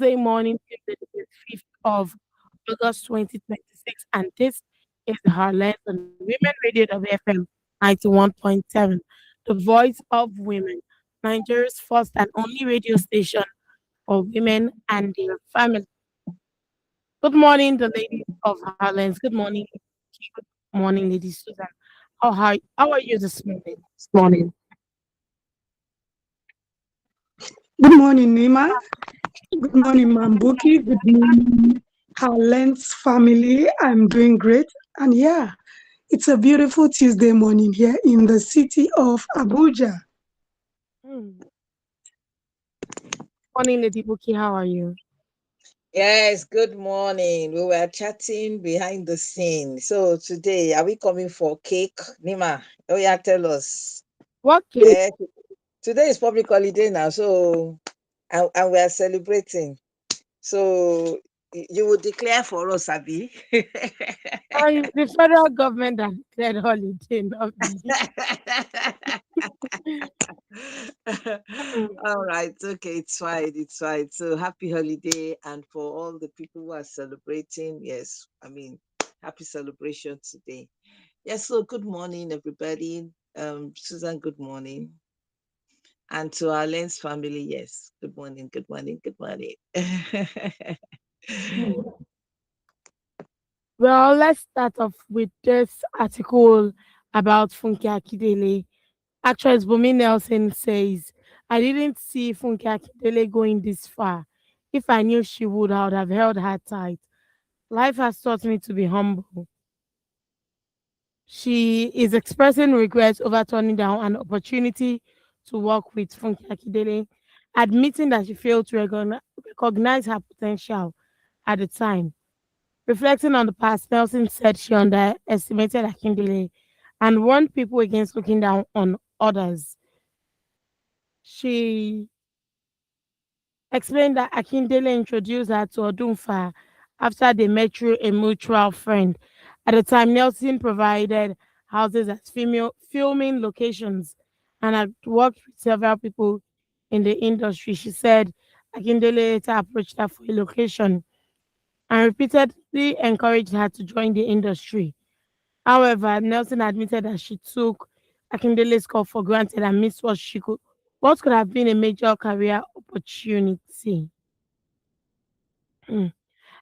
Thursday morning, Tuesday, the 5th of August 2026, and this is Herlens on Women Radio WFM 91.7, the voice of women, Nigeria's first and only radio station for women and their family. Good morning, the ladies of Herlens. Good morning, Kiki. Good morning, Lady Susan. How are you this morning? Good morning, Nima. Good morning, Mambuki. Good morning, Herlens family. I'm doing great. And yeah, it's a beautiful Tuesday morning here in the city of Abuja. Hmm. Morning, Lady Buki. How are you? Yes, good morning. We were chatting behind the scene. So today, are we coming for cake? Nima, oh yeah, tell us. What cake? Eh, today is public holiday now, so and we are celebrating. So you will declare for us, Abi. The federal government has declared holiday, not me. All right, okay, it's fine, it's fine. So happy holiday, and for all the people who are celebrating, yes, I mean, happy celebration today. Yes, so good morning, everybody. Susan, good morning. And to our Lens family, yes, good morning, good morning, good morning. Well, let's start off with this article about Funke Akindele. Actress Bumi Nelson says, I didn't see Funke Akindele going this far. If I knew she would, I would have held her tight. Life has taught me to be humble. She is expressing regrets over turning down an opportunity to work with Funke Akindele, admitting that she failed to recognize her potential at the time. Reflecting on the past, Nelson said she underestimated Akindele and warned people against looking down on others. She explained that Akindele introduced her to Odunfa after they met through a mutual friend. At the time, Nelson provided houses as female filming locations and had worked with several people in the industry. She said Akindele later approached her for a location and repeatedly encouraged her to join the industry. However, Nelson admitted that she took Akindele's call for granted and missed what could have been a major career opportunity. Mm.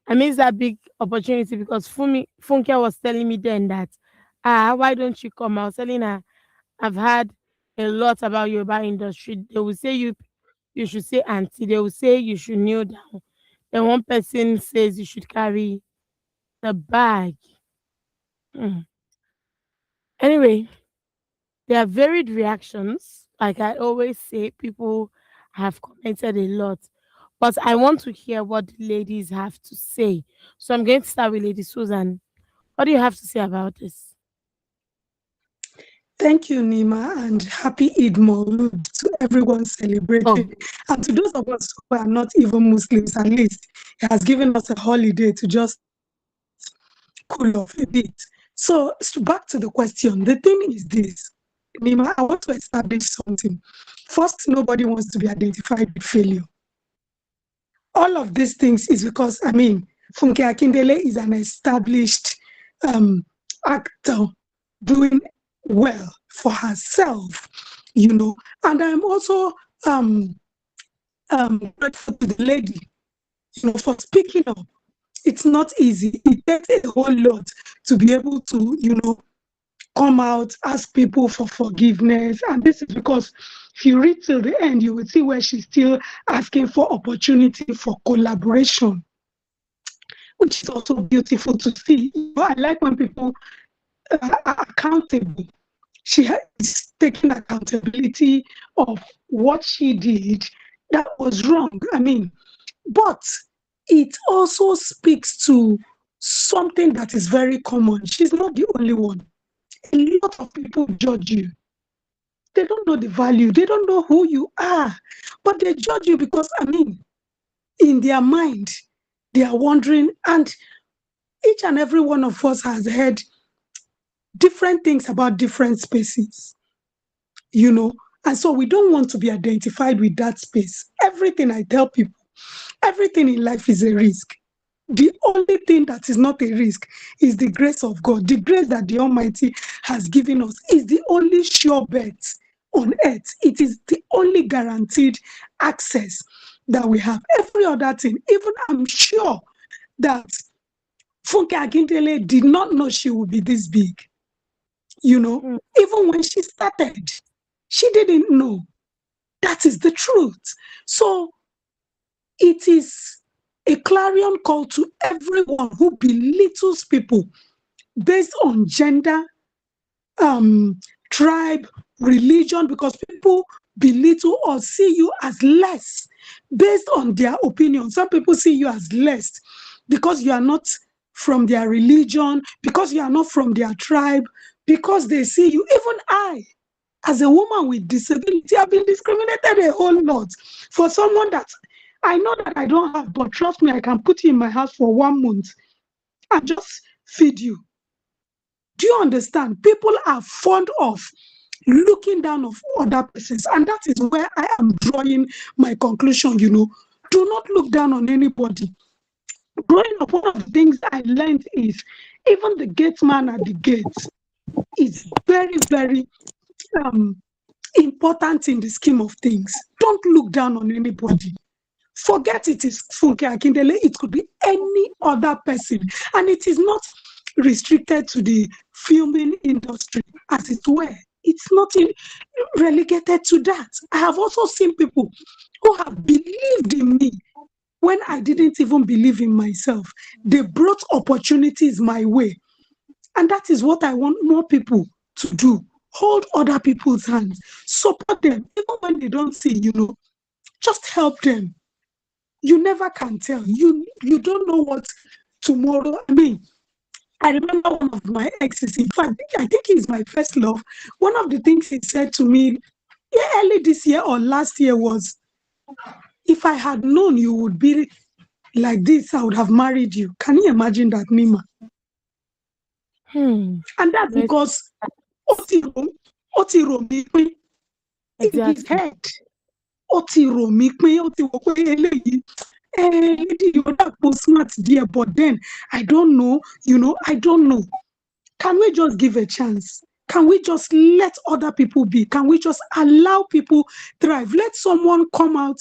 I missed that big opportunity because Funke was telling me then that, why don't you come? I was telling her, I've heard a lot about Yoruba industry. They will say you should say auntie. They will say you should kneel down. Then one person says you should carry the bag. Mm. Anyway, there are varied reactions. Like I always say, people have commented a lot. But I want to hear what the ladies have to say. So I'm going to start with Lady Susan. What do you have to say about this? Thank you, Nima, and happy Eid Maulud to everyone Oh, celebrating. And to those of us who are not even Muslims, at least it has given us a holiday to just cool off a bit. So back to the question. The thing is this, Nima, I want to establish something. First, nobody wants to be identified with failure. All of these things is because, I mean, Funke Akindele is an established um, actor doing well for herself, you know. And I'm also grateful to the lady, for speaking up. It's not easy. It takes a whole lot to be able to, come out, ask people for forgiveness. And this is because if you read till the end, you will see where she's still asking for opportunity for collaboration, which is also beautiful to see. I like when people are accountable. Is taking accountability of what she did that was wrong. I mean, but it also speaks to something that is very common. She's not the only one. A lot of people judge you. They don't know the value. They don't know who you are. But they judge you because, I mean, in their mind, they are wondering. And each and every one of us has heard different things about different spaces, you know. And so we don't want to be identified with that space. Everything I tell people, Everything in life is a risk. The only thing that is not a risk is the grace of God. The grace that the Almighty has given us is the only sure bet on earth. It is the only guaranteed access that we have. Every other thing, even I'm sure that Funke Akindele did not know she would be this big. Hmm. Even when she started, she didn't know. That is the truth. So it is a clarion call to everyone who belittles people based on gender, um, tribe, religion, because people belittle or see you as less based on their opinion. Some people see you as less because you are not from their religion, because you are not from their tribe, because they see you. Even I, as a woman with disability, I've been discriminated a whole lot for someone that I know that I don't have, but trust me, I can put you in my house for 1 month and just feed you. Do you understand? People are fond of looking down of other persons, and that is where I am drawing my conclusion. Do not look down on anybody. Growing up, one of the things I learned is even the gate man at the gate is very, very um, important in the scheme of things. Don't look down on anybody. Forget it is Funke Akindele, it could be any other person. And it is not restricted to the filming industry, as it were. It's not relegated to that. I have also seen people who have believed in me when I didn't even believe in myself. They brought opportunities my way. And that is what I want more people to do. Hold other people's hands, support them, even when they don't see, just help them. You never can tell. You don't know what tomorrow. I mean, I remember one of my exes. In fact, I think he's my first love. One of the things he said to me, yeah, early this year or last year was, "If I had known you would be like this, I would have married you." Can you imagine that, Nima? Hmm. And that's Let's- because Otiro Mikwe in his Exactly. head. Otiro Mikwe, Otiro Mikwe, lady, you're not smart, dear, but then I don't know, I don't know. Can we just give a chance? Can we just let other people be? Can we just allow people thrive? Let someone come out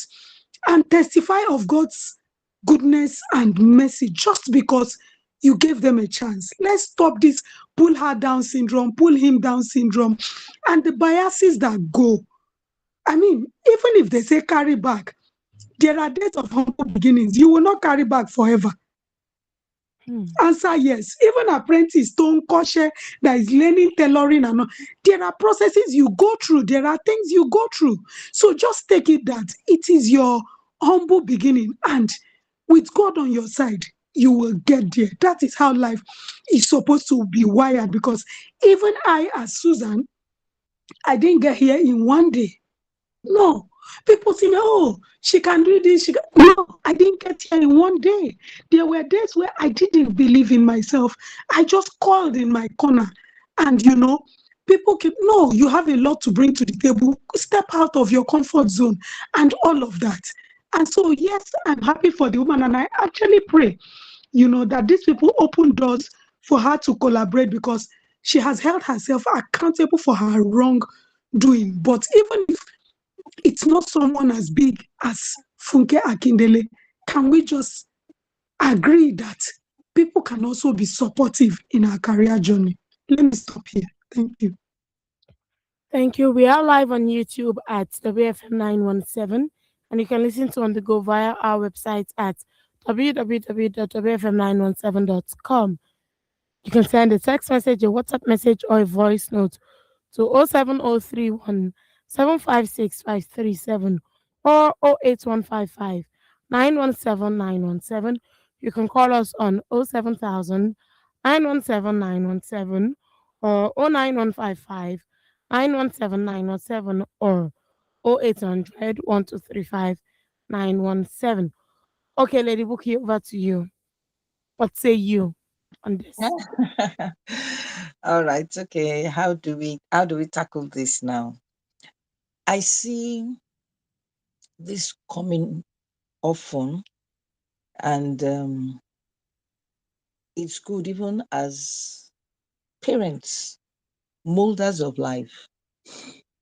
and testify of God's goodness and mercy just because you gave them a chance. Let's stop this pull her down syndrome, pull him down syndrome, and the biases that go. I mean, even if they say carry back, there are days of humble beginnings. You will not carry back forever. Hmm. Answer yes. Even apprentice, stone kosher, that is learning tailoring and all. There are processes you go through. There are things you go through. So just take it that it is your humble beginning. And with God on your side, you will get there. That is how life is supposed to be wired. Because even I, as Susan, I didn't get here in one day. No. People say, oh, she can do this. No, I didn't get here in one day. There were days where I didn't believe in myself. I just called in my corner. And, people keep, no, you have a lot to bring to the table. Step out of your comfort zone and all of that. And so, yes, I'm happy for the woman. And I actually pray, that these people open doors for her to collaborate because she has held herself accountable for her wrongdoing. But even if it's not someone as big as Funke Akindele, can we just agree that people can also be supportive in our career journey? Let me stop here. Thank you. Thank you. We are live on YouTube at WFM 917, and you can listen to on the go via our website at www.wfm917.com. You can send a text message, a WhatsApp message, or a voice note to 07031 756 or 08155 917 917. You can call us on 07000 917 or 09155 917 or 0800 917. Okay, Lady Bookie, over to you. What say you on this? All right, okay. How do we tackle this now? I see this coming. often, and it's good even as parents, molders of life,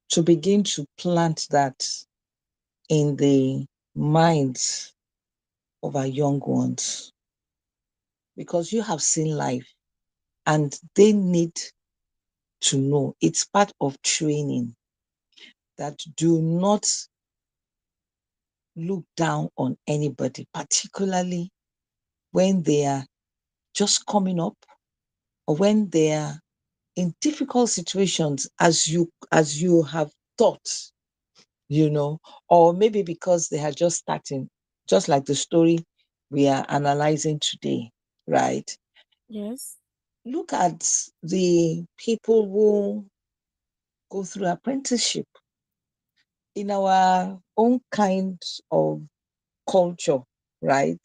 to begin to plant that in the minds of our young ones, because you have seen life and they need to know it's part of training that do not look down on anybody, particularly when they are just coming up or when they are in difficult situations as you have thought, you know, or maybe because they are just starting, just like the story we are analyzing today, right? Yes. Look at the people who go through apprenticeship in our own kind of culture, right?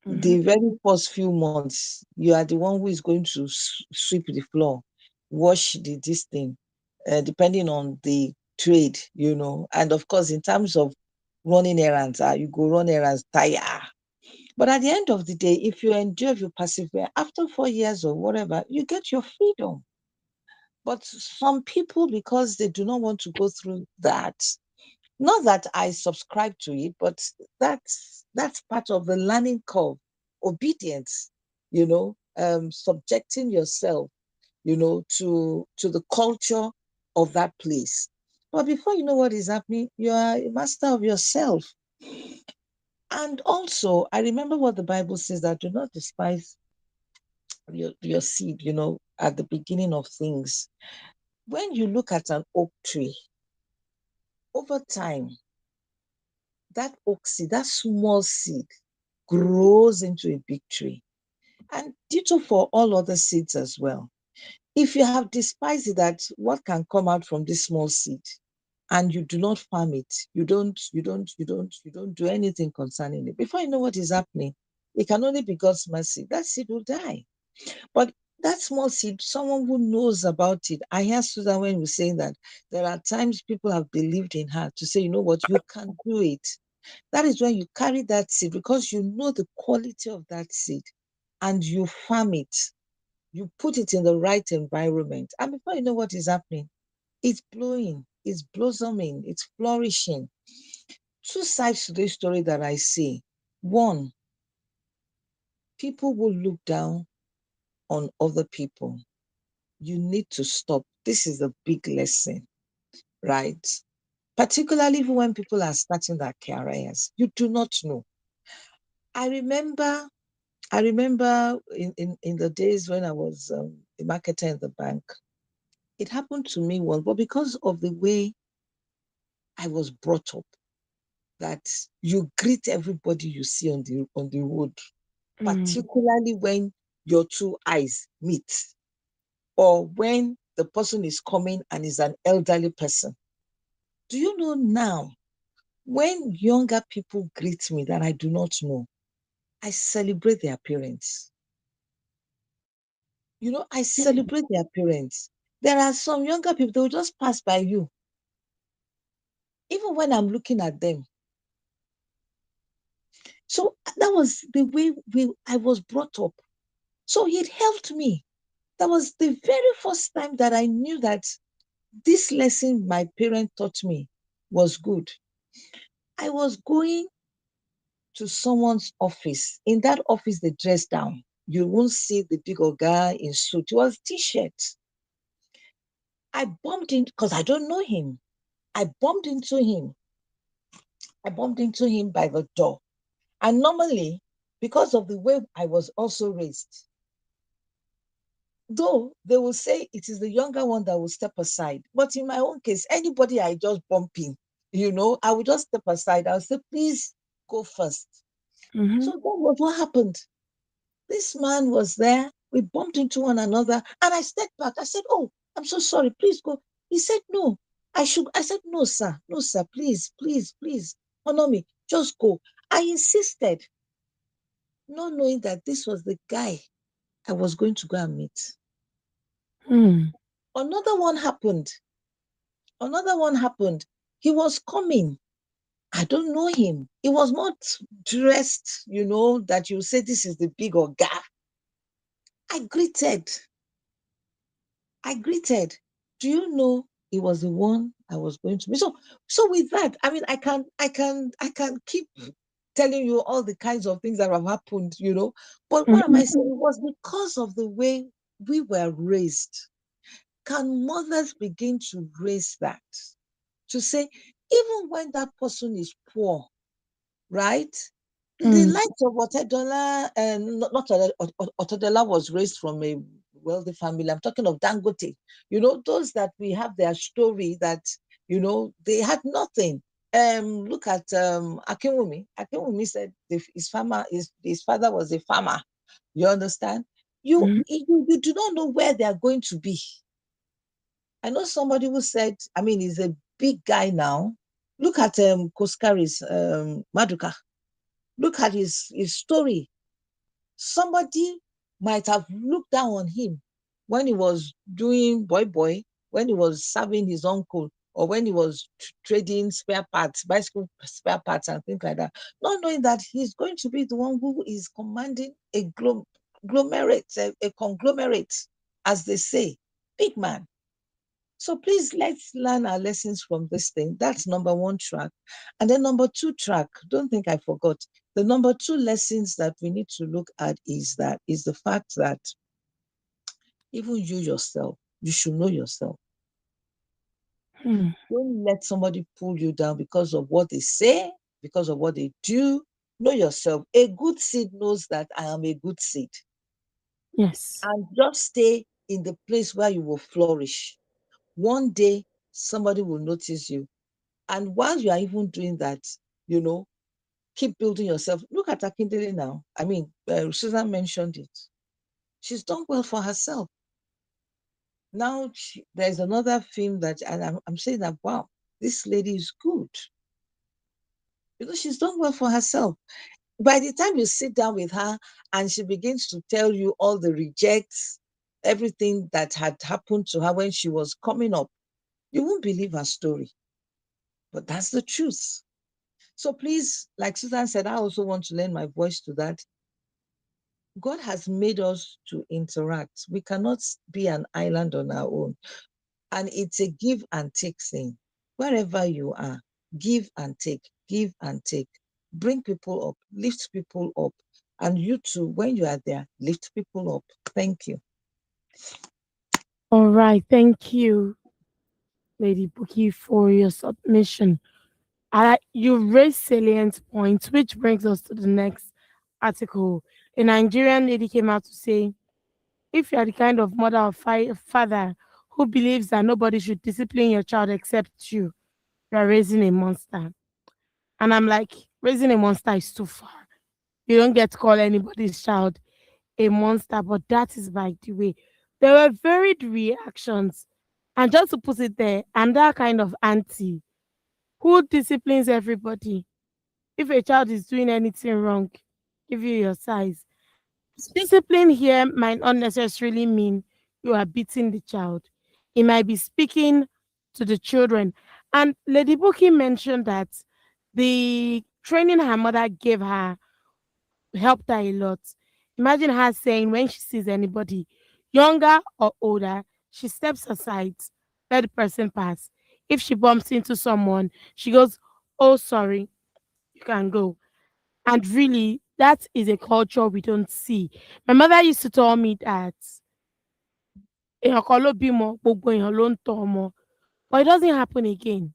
Mm-hmm. The very first few months, you are the one who is going to sweep the floor, wash the this thing, depending on the trade, you know. And of course, in terms of running errands, you go run errands, tire. But at the end of the day, if you endure, if you persevere, after 4 years or whatever, you get your freedom. But some people, because they do not want to go through that, not that I subscribe to it, but that's part of the learning curve. Obedience, subjecting yourself, to the culture of that place. But before you know what is happening, you are a master of yourself. And also, I remember what the Bible says, that do not despise your seed, at the beginning of things. When you look at an oak tree, over time, that oak seed, that small seed, grows into a big tree. And ditto for all other seeds as well. If you have despised it, that what can come out from this small seed, and you do not farm it, you don't do anything concerning it. Before you know what is happening, it can only be God's mercy. That seed will die. But that small seed, someone who knows about it. I hear Susan when we're saying that there are times people have believed in her to say, you know what, you can do it. That is when you carry that seed, because you know the quality of that seed, and you farm it. You put it in the right environment. And before you know what is happening, it's blowing, it's blossoming, it's flourishing. Two sides to this story that I see. One, people will look down on other people. You need to stop. This is a big lesson, right? Particularly when people are starting their careers. You do not know. I remember I remember in the days when I was a marketer in the bank, it happened to me once, but because of the way I was brought up, that you greet everybody you see on the road, Mm. particularly when your two eyes meet, or when the person is coming and is an elderly person. Do you know now, when younger people greet me that I do not know, I celebrate their parents. I celebrate their parents. There are some younger people, they will just pass by you. Even when I'm looking at them. So that was the way I was brought up. So it helped me. That was the very first time that I knew that this lesson my parent taught me was good. I was going to someone's office. In that office, they dress down. You won't see the big old guy in suit. It was t-shirt. I bumped in because I don't know him. I bumped into him. I bumped into him by the door. And normally, because of the way I was also raised, though they will say it is the younger one that will step aside. But in my own case, anybody I just bump in, I will just step aside. I'll say, please go first. Mm-hmm. So that was what happened. This man was there. We bumped into one another. And I stepped back. I said, oh, I'm so sorry. Please go. He said, no, I should. I said, no, sir. No, sir. Please, please, please. Honor me. Just go. I insisted, not knowing that this was the guy I was going to go and meet. Mm. Another one happened. Another one happened. He was coming. I don't know him. He was not dressed, that you say this is the big Oga. I greeted. I greeted. Do you know he was the one I was going to meet? So with that, I mean, I can keep telling you all the kinds of things that have happened, But what am Mhm. I saying? It was because of the way we were raised. Can mothers begin to raise that? To say, even when that person is poor, right? The Mm. likes of Otedola, and not Otedola was raised from a wealthy family. I'm talking of Dangote. Those that we have their story that, they had nothing. Look at Akinwumi. Akinwumi said his father was a farmer. You understand? Mhm. You do not know where they are going to be. I know somebody who said, I mean, he's a big guy now. Look at Koskari's Maduka. Look at his story. Somebody might have looked down on him when he was doing boy, when he was serving his uncle, or when he was trading spare parts, bicycle spare parts, and things like that, not knowing that he's going to be the one who is commanding a conglomerate, a conglomerate, as they say, big man. So please let's learn our lessons from this thing. That's number one track. And then number two track, don't think I forgot. The number two lessons that we need to look at is the fact that even you yourself, you should know yourself. Mm. Don't let somebody pull you down because of what they say, because of what they do. Know yourself. A good seed knows that I am a good seed. Yes. And just stay in the place where you will flourish. One day, somebody will notice you. And while you are even doing that, you know, keep building yourself. Look at Akindele now. I mean, Susan mentioned it. She's done well for herself. Now there's another film that, and I'm saying that, wow, this lady is good. She's done well for herself. By the time you sit down with her and she begins to tell you all the rejects, everything that had happened to her when she was coming up, you won't believe her story. But that's the truth. So please, like Susan said, I also want to lend my voice to that. God has made us to interact. We cannot be an island on our own. And it's a give and take thing. Wherever you are, give and take, give and take. Bring people up, lift people up. And you too, when you are there, lift people up. Thank you. All right. Thank you, Lady Bookie, for your submission. You raised salient points, which brings us to the next article. A Nigerian lady came out to say, if you are the kind of mother or father who believes that nobody should discipline your child except you are raising a monster. And I'm like, raising a monster is too far. You don't get to call anybody's child a monster, but that is by the way. There were varied reactions. And just to put it there, I'm that kind of auntie who disciplines everybody. If a child is doing anything wrong, give you your size. Discipline here might not necessarily mean you are beating the child. It might be speaking to the children. And Lady Buki mentioned that the training her mother gave her helped her a lot. Imagine her saying when she sees anybody, younger or older, she steps aside, let the person pass. If she bumps into someone, she goes, "Oh, sorry, you can go." And really, that is a culture we don't see. My mother used to tell me that èèyàn kan ló bímọ, gbogbo èèyàn ló ń tọ́ ọmọ. But it doesn't happen again.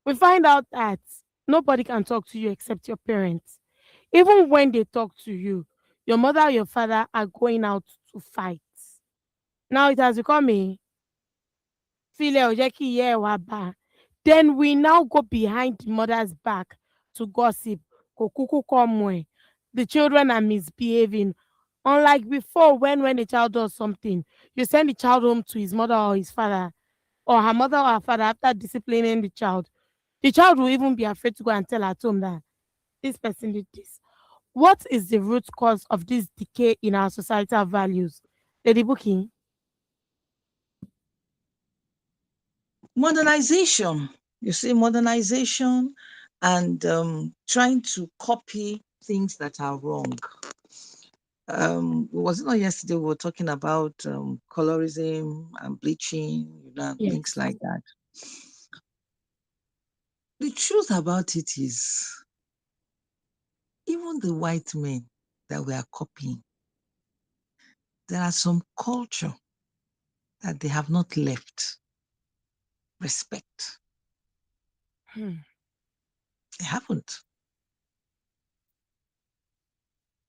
We find out that nobody can talk to you except your parents. Even when they talk to you, your mother or your father are going out to fight. Now it has become a file ò jẹ́ kí ìyá ẹ̀ wá bá a. Then we now go behind the mother's back to gossip. Kò kúkú kọ́ ọmọ ẹ̀. The children are misbehaving. Unlike before, when a child does something, you send the child home to his mother or his father, or her mother or her father after disciplining the child. The child will even be afraid to go and tell at home that this person did this. What is the root cause of this decay in our societal values? Lady Booking. Modernization. You see, modernization and trying to copy things that are wrong. Was it not yesterday we were talking about colorism and bleaching, things Yes. like that? The truth about it is, even the white men that we are copying, there are some culture that they have not left. Respect. Hmm. They haven't.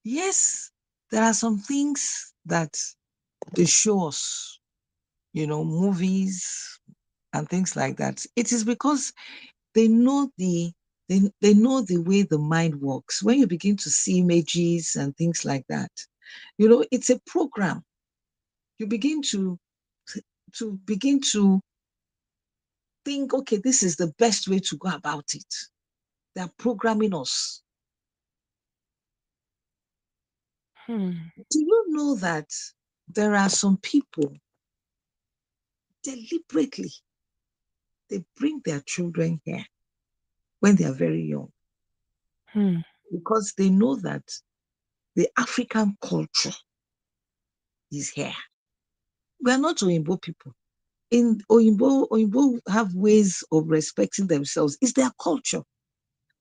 Yes, there are some things that they show us, movies and things like that. It is because they know they know the way the mind works. When you begin to see images and things like that, it's a program. You begin to think, okay, this is the best way to go about it. They're programming us. Hmm. Do you know that there are some people deliberately they bring their children here when they are very young Hmm. because they know that the African culture is here. We are not Oyinbo people. In Oyinbo have ways of respecting themselves. It's their culture.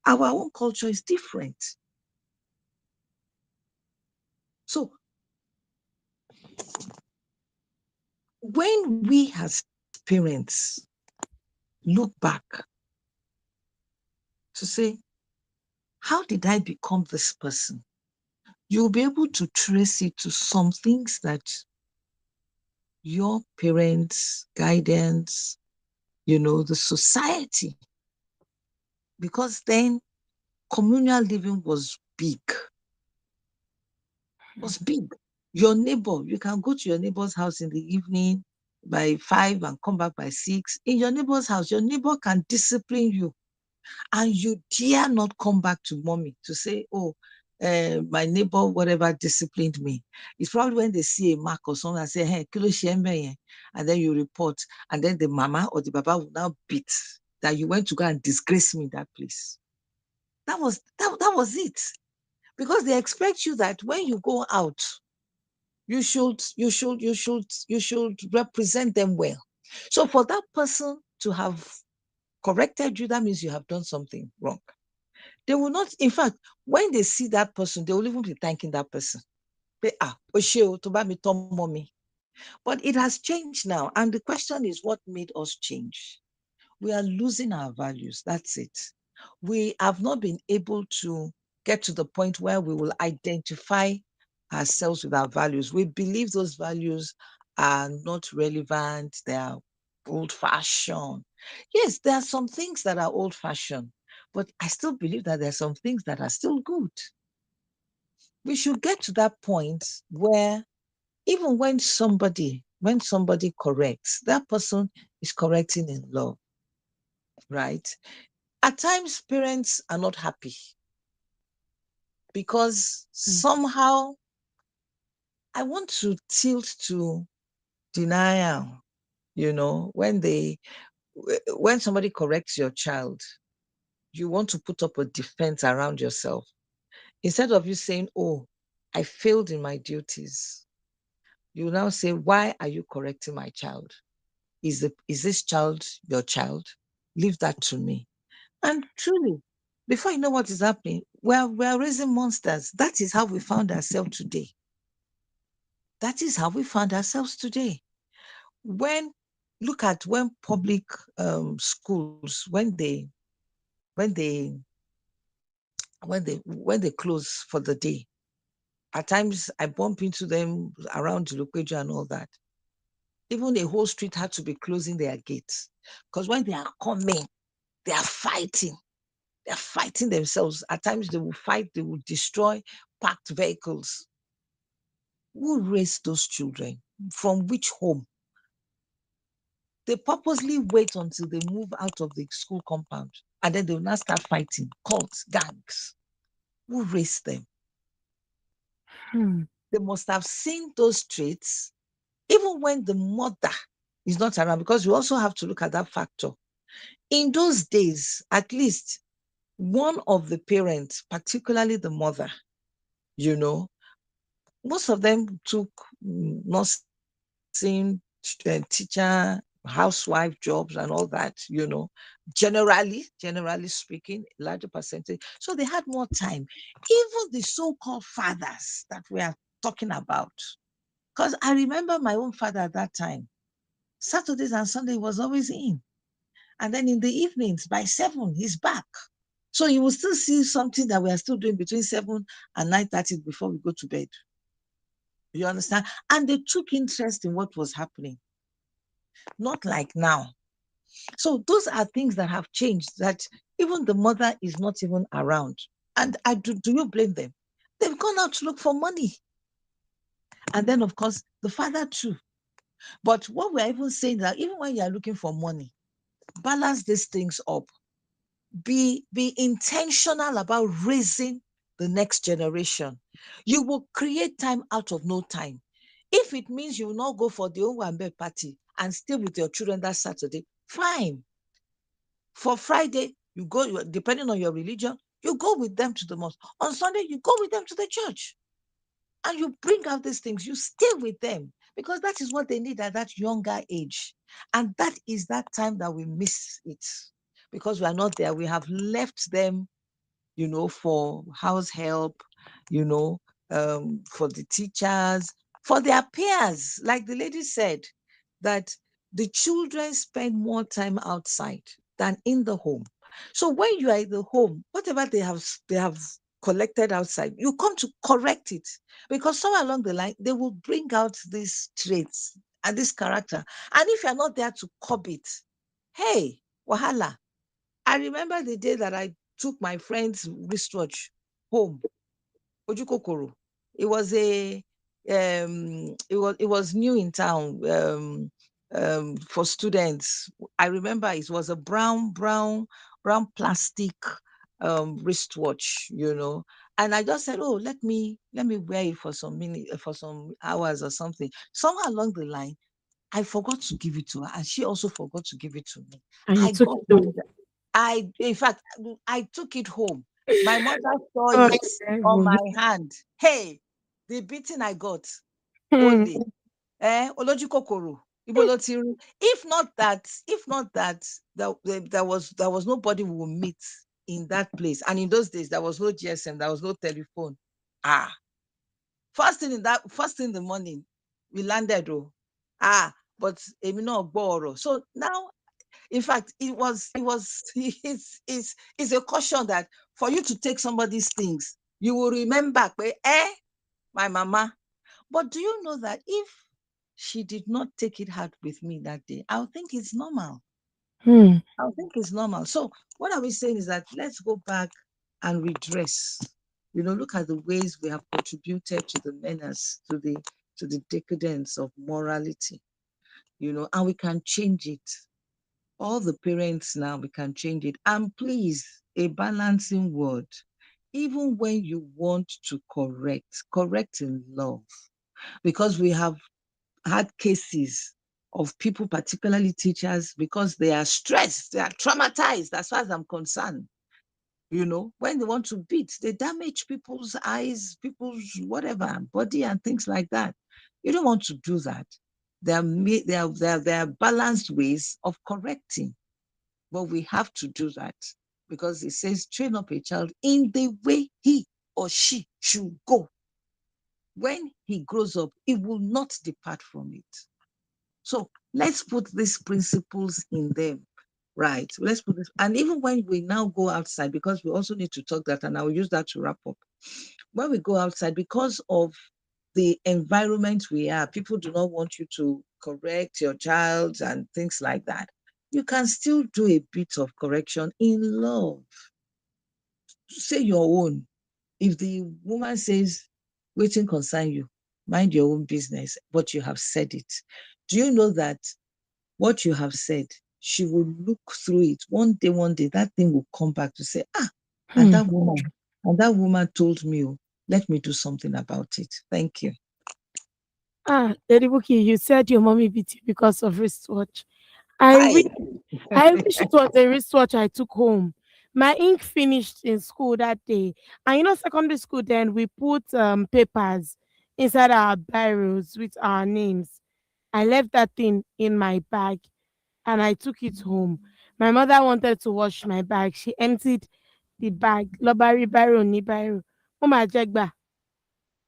Our own culture is different. So when we as parents look back to say, how did I become this person? You'll be able to trace it to some things that your parents' guidance, the society, because then communal living was big. Your neighbor, you can go to your neighbor's house in the evening by 5 and come back by 6. In your neighbor's house, your neighbor can discipline you and you dare not come back to mommy to say, oh, my neighbor, whatever, disciplined me. It's probably when they see a mark or something and say, hey, kilo shembe, and then you report, and then the mama or the baba will now beat that you went to go and disgrace me in that place. That was it. Because they expect you that when you go out, you should represent them well. So for that person to have corrected you, that means you have done something wrong. They will not, in fact, when they see that person, they will even be thanking that person. They to buy me mommy. But it has changed now. And the question is, what made us change? We are losing our values. That's it. We have not been able to get to the point where we will identify ourselves with our values. We believe those values are not relevant, they are old fashioned. Yes, there are some things that are old fashioned, but I still believe that there are some things that are still good. We should get to that point where even when somebody corrects, that person is correcting in love, right? At times, parents are not happy because Hmm. somehow I want to tilt to denial. When somebody corrects your child, you want to put up a defense around yourself instead of you saying, "Oh, I failed in my duties." You now say, "Why are you correcting my child? Is this child your child? Leave that to me." And truly, before you know what is happening, we're raising monsters. That is how we found ourselves today. That is how we found ourselves today. When look at when public schools when they when they close for the day. At times I bump into them around Lupejo and all that. Even a whole street had to be closing their gates because when they are coming, they are fighting. They're fighting themselves. At times they will fight, they will destroy parked vehicles. Who raised those children? From which home? They purposely wait until they move out of the school compound and then they will now start fighting. Cults, gangs. Who raised them? Hmm. They must have seen those traits even when the mother is not around, because you also have to look at that factor. In those days, at least one of the parents, particularly the mother, you know, most of them took nursing, teacher, housewife jobs and all that, generally speaking, larger percentage. So they had more time. Even the so-called fathers that we are talking about, because I remember my own father at that time, Saturdays and Sunday was always in. And then in the evenings by 7, he's back. So you will still see something that we are still doing between 7 and 9:30 before we go to bed. You understand? And they took interest in what was happening, not like now. So those are things that have changed, that even the mother is not even around. And do you blame them? They've gone out to look for money. And then, of course, the father too. But what we're even saying that even when you're looking for money, balance these things up. Be intentional about raising the next generation. You will create time out of no time. If it means you will not go for the Owambe party and stay with your children that Saturday, fine. For Friday, you go, depending on your religion, you go with them to the mosque. On Sunday, you go with them to the church. And you bring out these things, you stay with them, because that is what they need at that younger age. And that is that time that we miss it, because we are not there. We have left them, for house help, you know, for the teachers, for their peers. Like the lady said, that the children spend more time outside than in the home. So when you are in the home, whatever they have collected outside, you come to correct it, because somewhere along the line they will bring out these traits and this character. And if you're not there to curb it, hey, wahala. I remember the day that I took my friend's wristwatch home, Ojukokoro. It was it was new in town, for students. I remember it was a brown plastic wristwatch. And I just said, oh, let me wear it for some minute, for some hours or something. Somewhere along the line, I forgot to give it to her, and she also forgot to give it to me. And you I took got it home. home. In fact, I took it home. My mother saw Oh, it on terrible. my hand. Hey, the beating I got. Hmm. Only. Oloju kokoro. Ibo lo ti rí. If not that, there was nobody we will meet in that place. And in those days, there was no GSM, there was no telephone. Ah, first thing in the morning, we landed. Oh, but èmi náà gbọ́ ọ̀rọ̀. So now, in fact, it was it's a caution that for you to take somebody's things, you will remember, my mama. But do you know that if she did not take it hard with me that day, I would think it's normal. Hmm. I would think it's normal. So what are we saying is that let's go back and redress. Look at the ways we have contributed to the menace, to the decadence of morality. And we can change it. All the parents now, we can change it. And please, a balancing word. Even when you want to correct in love, because we have had cases of people, particularly teachers, because they are stressed, they are traumatized, as far as I'm concerned. When they want to beat, they damage people's eyes, people's whatever, body and things like that. You don't want to do that. There are balanced ways of correcting, but we have to do that, because it says, train up a child in the way he or she should go. When he grows up, he will not depart from it. So let's put these principles in them, right? Let's put this. And even when we now go outside, because we also need to talk that, and I'll use that to wrap up. When we go outside, because of the environment we are, people do not want you to correct your child and things like that. You can still do a bit of correction in love. Say your own. If the woman says, waiting concern you, mind your own business, but you have said it. Do you know that what you have said, she will look through it. One day, that thing will come back to say, and Hmm. that woman told me, oh, let me do something about it. Thank you. Lady Buki, you said your mommy beat you because of wristwatch. I Hi. wish I wish it was a wristwatch I took home. My ink finished in school that day. And secondary school then we put papers inside our barrels with our names. I left that thing in my bag and I took it home. My mother wanted to wash my bag. She emptied the bag. Lobari barrel ni barrel. Oh my jegba.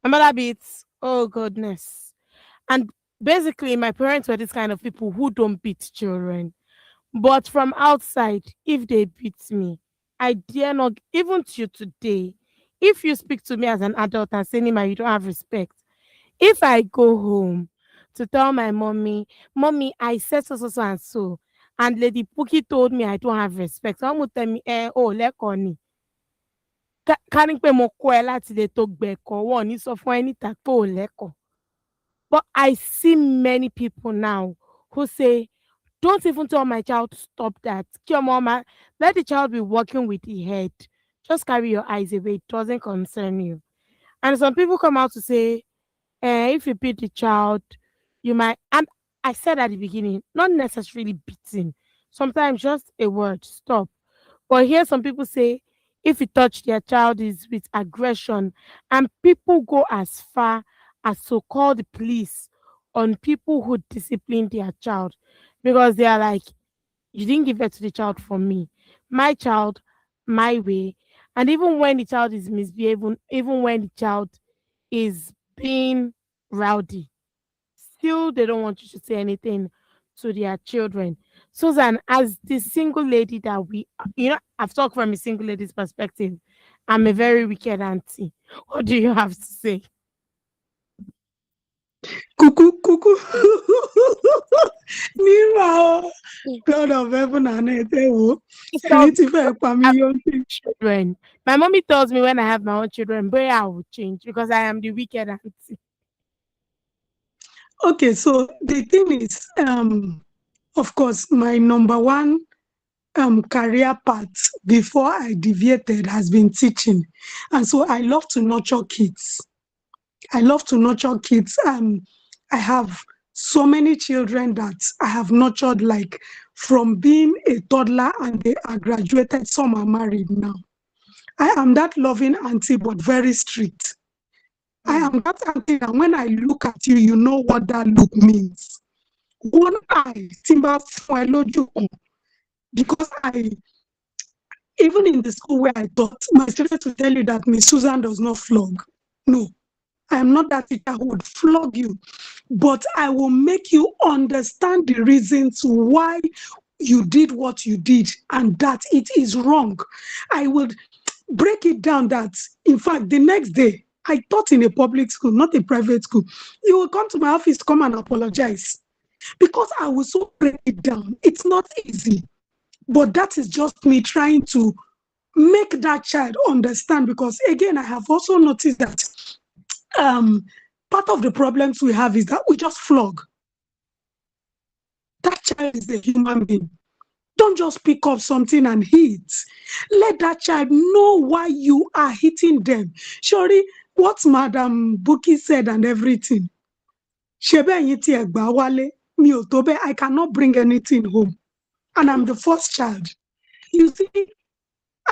My mother beats. Oh goodness. And basically my parents were this kind of people who don't beat children. But from outside, if they beat me, I dare not, even to you today, if you speak to me as an adult and say, Nima, you don't have respect. If I go home to tell my mommy, I said so, so, so, and so, and Lady Pookie told me I don't have respect, someone would tell me, oh, lekoni. Ká ní pé mo kọ́ ẹ láti lè tó gbẹ̀kọ́, wọ́n ò ní sọ fún ẹ níta pé ò lẹ́kọ̀ọ́. But I see many people now who say, don't even tell my child to stop that. Your mama, let the child be walking with the head. Just carry your eyes away. It doesn't concern you. And some people come out to say, if you beat the child, you might. And I said at the beginning, not necessarily beating. Sometimes just a word, stop. But here some people say, if you touch their child is with aggression, and people go as far as to call the police on people who discipline their child because they are like, you didn't give birth to the child for me. My child, my way. And even when the child is misbehaving, even when the child is being rowdy, still they don't want you to say anything to their children. Susan, as the single lady that I've talked from a single lady's perspective. I'm a very wicked auntie. What do you have to say? Cuckoo, cuckoo. Meanwhile, God of heaven and earth, So ẹ̀rín ti fẹ́ pa mí yó sí. children. My mommy tells me when I have my own children, boy, I will change because I am the wicked auntie. Okay, so the thing is, of course, my number one career path before I deviated has been teaching. And so I love to nurture kids. I love to nurture kids. I have so many children that I have nurtured, like from being a toddler and they are graduated, some are married now. I am that loving auntie, but very strict. I Mm. am that auntie that when I look at you, you know what that look means. One eye, timber because even in the school where I taught, my students will tell you that Miss Susan does not flog. No, I am not that teacher who would flog you, but I will make you understand the reasons why you did what you did and that it is wrong. I will break it down that, in fact, the next day, I taught in a public school, not a private school. You will come to my office to come and apologize because I will so break it down. It's not easy, but that is just me trying to make that child understand because, again, I have also noticed that part of the problems we have is that we just flog. That child is a human being. Don't just pick up something and hit. Let that child know why you are hitting them. Surely, what Madam Buki said and everything. Shebe yiti egba wale, mi o to be, I cannot bring anything home. And I'm the first child. You see,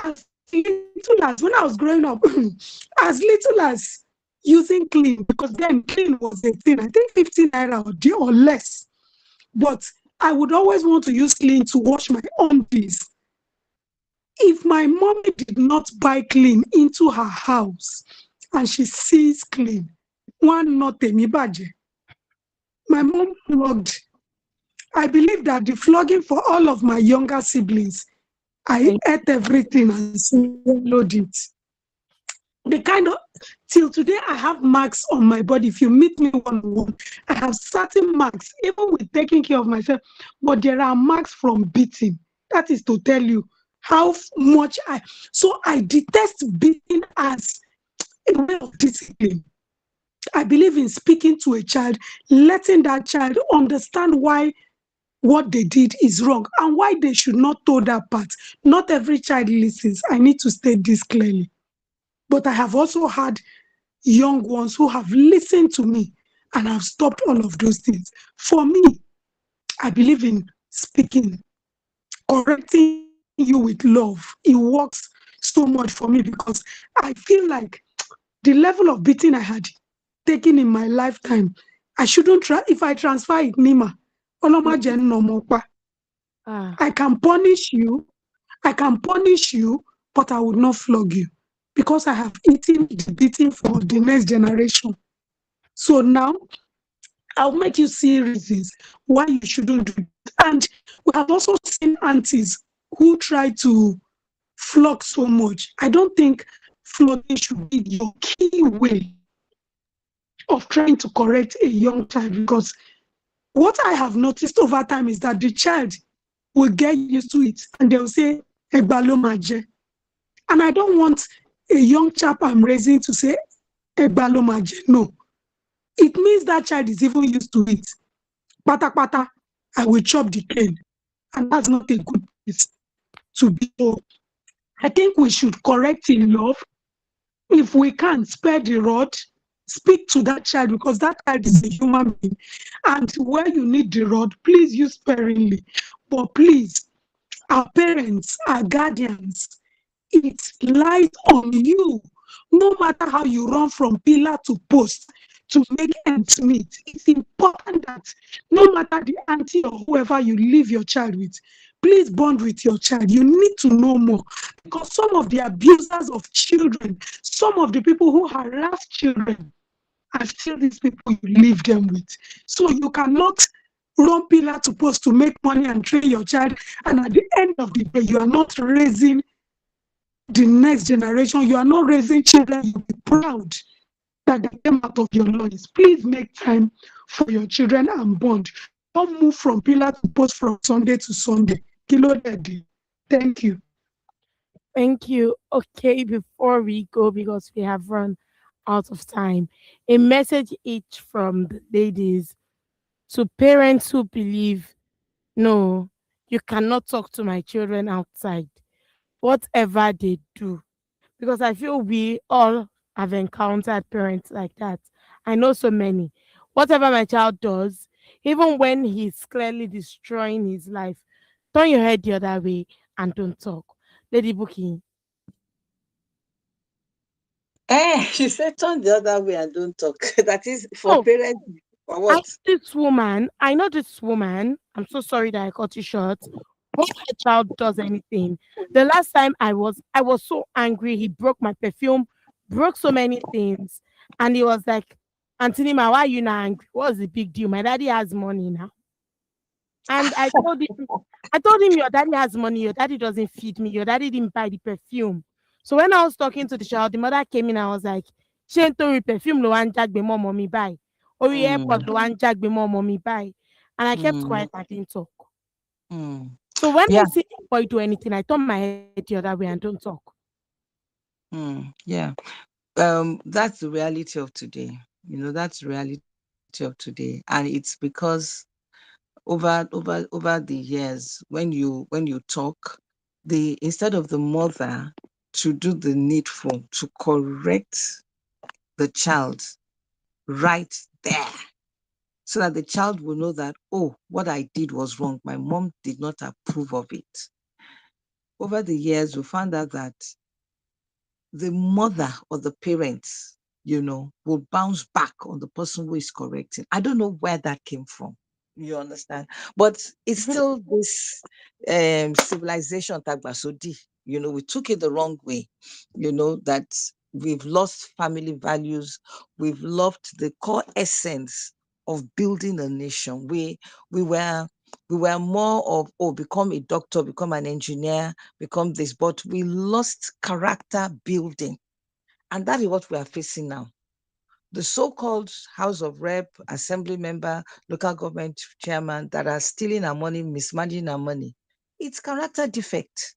as little as when I was growing up, as little as using clean, because then clean was a thing, I think 15 naira or less. But I would always want to use clean to wash my undies. If my mommy did not buy clean into her house and she sees clean, one not a mibaje. My mom flogged. I believe that the flogging for all of my younger siblings, I Thank ate everything and swallowed it. The kind of till today I have marks on my body. If you meet me one on one, I have certain marks, even with taking care of myself. But there are marks from beating. That is to tell you how much I. So I detest beating as a way of discipline. I believe in speaking to a child, letting that child understand why what they did is wrong and why they should not toe that path. Not every child listens. I need to state this clearly. But I have also had young ones who have listened to me and have stopped all of those things. For me, I believe in speaking, correcting you with love. It works so much for me because I feel like the level of beating I had taken in my lifetime, I shouldn't try. If I transfer it, Nima, Oloma Mhm. Jen no mopa. Ah, I can punish you, I can punish you, but I would not flog you because I have eaten the beating for the next generation. So now I'll make you see reasons why you shouldn't do that. And we have also seen aunties who try to flog so much. I don't think flogging should be your key way of trying to correct a young child, because what I have noticed over time is that the child will get used to it and they'll say, "Egba lo ma je." And I don't want a young chap I'm raising to say, "Egba lo ma je." No, it means that child is even used to it. Pata pata, I will chop the cane. And that's not a good place to be. So I think we should correct in love. If we can spare the rod, speak to that child, because that child is a human being. And where you need the rod, please use sparingly. But please, our parents, our guardians, it lies on you. No matter how you run from pillar to post to make ends meet, it's important that no matter the auntie or whoever you leave your child with, please bond with your child. You need to know more, because some of the abusers of children, some of the people who harass children, are still these people you leave them with. So you cannot run pillar to post to make money and train your child, and at the end of the day, you are not raising the next generation. You are not raising children. You'll be proud that they came out of your loins. Please make time for your children and bond. Don't move from pillar to post from Sunday to Sunday. Kilo daddy. Thank you. thank you. Okay, before we go, because we have run out of time, a message each from the ladies to parents who believe, no, you cannot talk to my children outside, whatever they do. Because I feel we all have encountered parents like that. I know so many. Whatever my child does, even when he's clearly destroying his life, turn your head the other way and don't talk. Lady Booking. She said turn the other way and don't talk. That is for Oh, parents. For I what? know I know this woman. I'm so sorry that I cut you short. When my child does anything, the last time I was so angry. He broke my perfume, broke so many things, and he was like, "Auntie Nima, why are you not angry? What's the big deal? My daddy has money now." And I told him, your daddy has money. Your daddy doesn't feed me. Your daddy didn't buy the perfume. So when I was talking to the child, the mother came in and was like, "She ain't told me perfume no one jack be more mommy buy. Or we airport Mm, no one jack be more mommy buy." And I kept mm, quiet. I didn't talk. mm. So when I Yeah. see a boy do anything, I turn my head the other way and don't talk. Yeah. That's the reality of today. That's the reality of today. And it's because over the years, when you talk, the instead of the mother to do the needful to correct the child right there, so that the child will know that, oh, what I did was wrong, my mom did not approve of it. Over the years we found out that the mother or the parents, will bounce back on the person who is correcting. I don't know where that came from. You understand? But it's Mhm. still this civilization tagbasodi. We took it the wrong way. That we've lost family values. We've lost the core essence of building a nation. We were more of, oh, become a doctor, become an engineer, become this, but we lost character building. And that is what we are facing now. The so-called House of Rep, Assembly member, local government chairman that are stealing our money, mismanaging our money, it's character defect.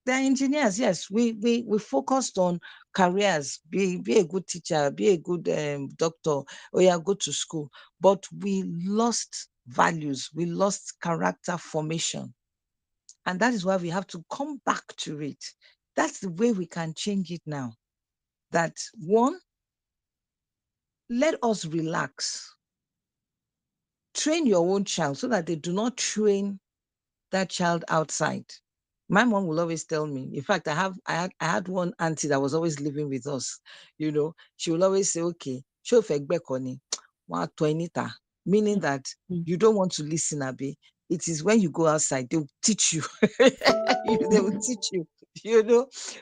They're engineers, yes. We focused on careers, be a good teacher, be a good doctor, or yeah, go to school. But we lost values, we lost character formation. And that is why we have to come back to it. That's the way we can change it now. That one, let us relax. train your own child so that they do not train that child outside. My mom will always tell me. In fact, I had one auntie that was always living with us. She will always say, "Okay, show koni, meaning that you don't want to listen, Abi. It is when you go outside they will teach you. They will teach you. You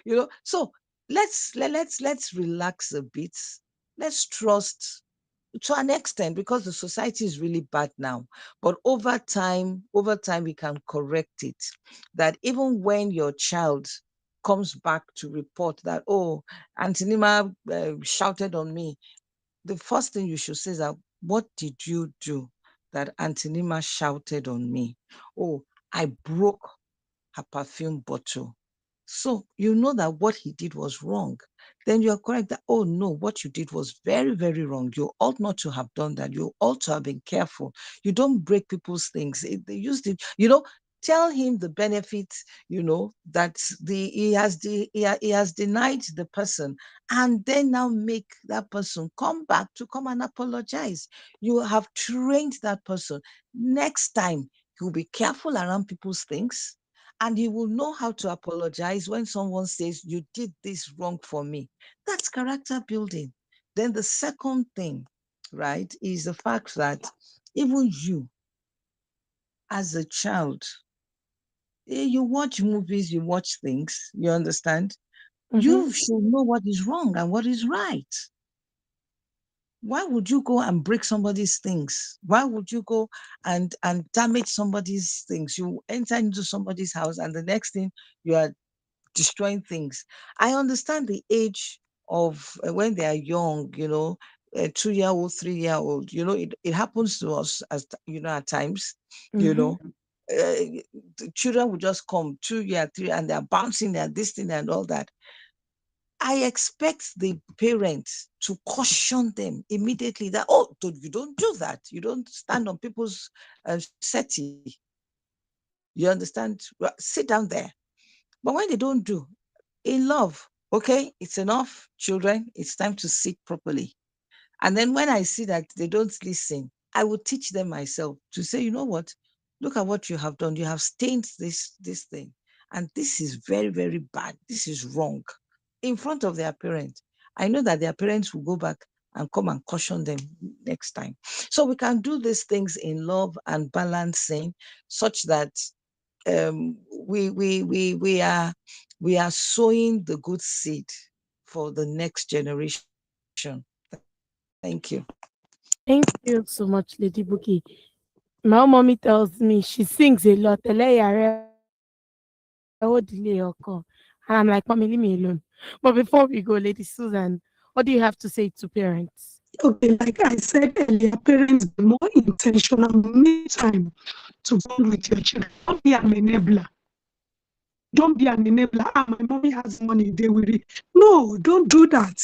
know, So let's relax a bit. Let's trust to an extent because the society is really bad now, but over time we can correct it. That even when your child comes back to report that, oh, Antinima shouted on me, the first thing you should say is that, what did you do that Antinima shouted on me? Oh, I broke her perfume bottle. So you know that what he did was wrong. Then you are correct that, oh no, what you did was very, very wrong. You ought not to have done that. You ought to have been careful. You don't break people's things. They used it, tell him the benefits, that he has denied the person, and then now make that person come back to come and apologize. You have trained that person. Next time, he'll be careful around people's things, and you will know how to apologize when someone says, you did this wrong for me. That's character building. Then the second thing, right, is the fact that even you as a child, you watch movies, you watch things, you understand? Mm-hmm. You should know what is wrong and what is right. Why would you go and break somebody's things? Why would you go and damage somebody's things? You enter into somebody's house, and the next thing, you are destroying things. I understand the age of when they are young, 2 year old, 3 year old, it happens to us at times, you Mm-hmm. know, the children will just come 2 year, 3, and they're bouncing, they're this thing and all that. I expect the parents to caution them immediately that, oh, you don't do that. You don't stand on people's settee. You understand? Well, sit down there. But when they don't do, in love, okay, it's enough, children, it's time to sit properly. And then when I see that they don't listen, I will teach them myself to say, you know what? Look at what you have done. You have stained this thing. And this is very, very bad. This is wrong. In front of their parents. I know that their parents will go back and come and caution them next time. So we can do these things in love and balancing, such that we are sowing the good seed for the next generation. Thank you. Thank you so much, Lady Buki. My own mommy tells me she sings a lot. And I'm like, mommy, leave me alone. But before we go, Lady Susan, what do you have to say to parents? Okay, like I said earlier, parents, be more intentional. Make time to bond with your children. Don't be an enabler. Don't be an enabler. Ah, my mommy has money, they will read. No, don't do that.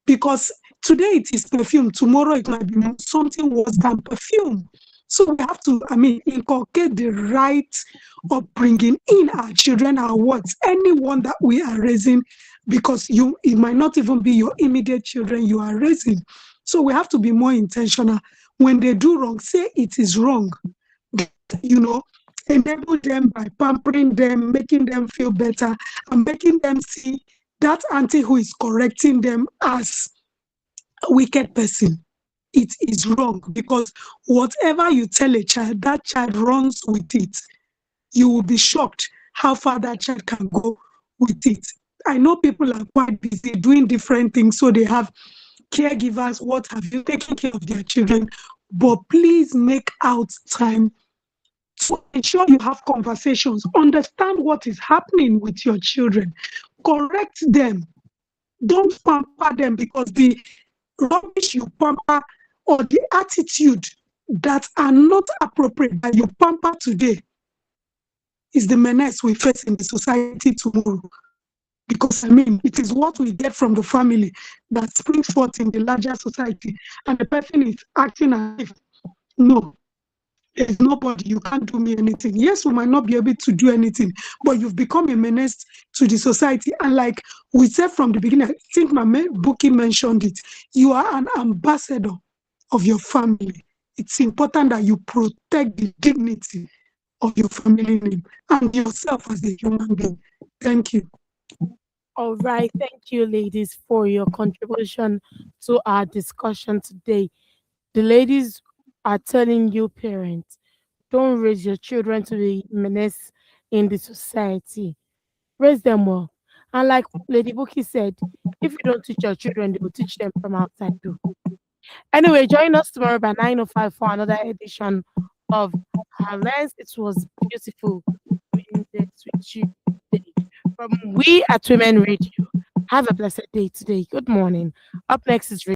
Because today it is perfume, tomorrow it might be something worse than perfume. So we have to, inculcate the right of bringing in our children, our words, anyone that we are raising, because it might not even be your immediate children you are raising. So we have to be more intentional. When they do wrong, say it is wrong. You know, enable them by pampering them, making them feel better, and making them see that auntie who is correcting them as a wicked person. It is wrong, because whatever you tell a child, that child runs with it. You will be shocked how far that child can go with it. I know people are quite busy doing different things, so they have caregivers, what have you, taking care of their children. But please make out time to ensure you have conversations, understand what is happening with your children, correct them. Don't pamper them, because the rubbish you pamper or the attitude that are not appropriate that you pamper today is the menace we face in the society tomorrow. Because it is what we get from the family that springs forth in the larger society, and the person is acting as if, no, there's nobody, you can't do me anything. Yes, we might not be able to do anything, but you've become a menace to the society. And like we said from the beginning, I think my bookie mentioned it, you are an ambassador of your family. it's important that you protect the dignity of your family name and yourself as a human being. Thank you. All right. Thank you, ladies, for your contribution to our discussion today. The ladies are telling you, parents, don't raise your children to be menace in the society. Raise them well. And like Lady Buki said, if you don't teach your children, they will teach them from outside too. Anyway, join us tomorrow by 9:05 for another edition of Herlens. It was beautiful doing this with you today. From we at Women Radio. Have a blessed day today. Good morning. Up next is